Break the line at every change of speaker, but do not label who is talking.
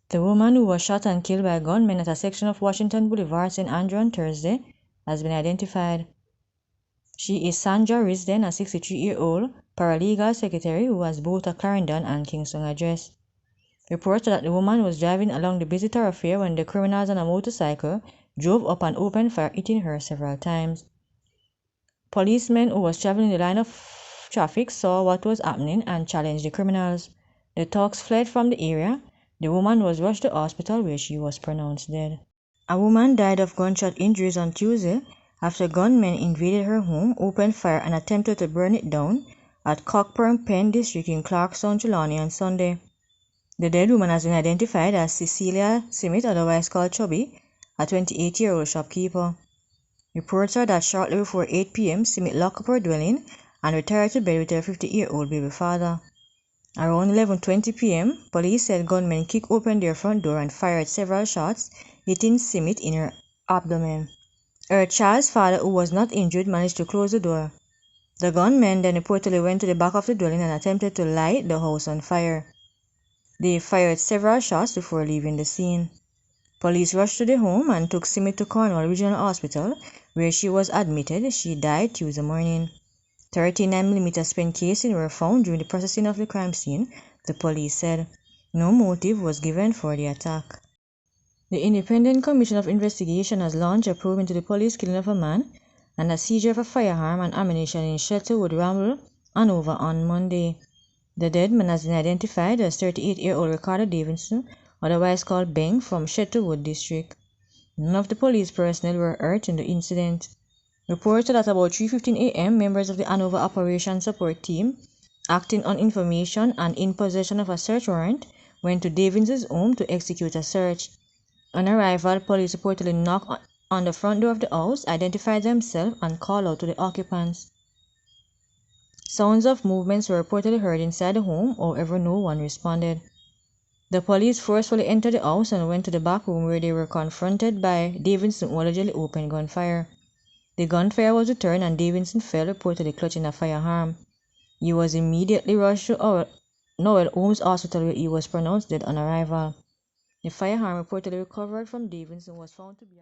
The woman who was shot and killed by gunmen at a section of Washington Boulevard, St. Andrew on Thursday, has been identified. She is Sandra Risden, a 63-year-old paralegal secretary who has both a Clarendon and Kingston address. Reports that the woman was driving along the busy thoroughfare when the criminals on a motorcycle drove up and opened fire, hitting her several times. Policemen who was traveling in the line of traffic saw what was happening and challenged the criminals. The thugs fled from the area. The woman was rushed to hospital where she was pronounced dead. A woman died of gunshot injuries on Tuesday after gunmen invaded her home, opened fire and attempted to burn it down at Cockburn Pen District in Clarkstown, Trelawney on Sunday. The dead woman has been identified as Cecilia Simit, otherwise called Chubby, a 28-year-old shopkeeper. Reports are that shortly before 8 p.m., Simit locked up her dwelling and retired to bed with her 50-year-old baby father. Around 11:20 p.m., police said gunmen kicked open their front door and fired several shots, hitting Simit in her abdomen. Her child's father, who was not injured, managed to close the door. The gunmen then reportedly went to the back of the dwelling and attempted to light the house on fire. They fired several shots before leaving the scene. Police rushed to the home and took Simit to Cornwall Regional Hospital, where she was admitted. She died Tuesday morning. 39mm spent casings were found during the processing of the crime scene, the police said. No motive was given for the attack. The Independent Commission of Investigation has launched a probe into the police killing of a man and a seizure of a firearm and ammunition in Shelterwood, Ramble, Hanover on Monday. The dead man has been identified as 38-year-old Ricardo Davidson, otherwise called Beng, from Shelterwood District. None of the police personnel were hurt in the incident. Reported at about 3:15 a.m., members of the Hanover Operation Support Team, acting on information and in possession of a search warrant, went to Davidson's home to execute a search. On arrival, police reportedly knocked on the front door of the house, identified themselves, and called out to the occupants. Sounds of movements were reportedly heard inside the home, however no one responded. The police forcefully entered the house and went to the back room where they were confronted by Davidson, who allegedly opened gunfire. The gunfire was returned and Davidson fell, reportedly clutching a firearm. He was immediately rushed to Noel Holmes Hospital where he was pronounced dead on arrival. The firearm reportedly recovered from Davidson was found to be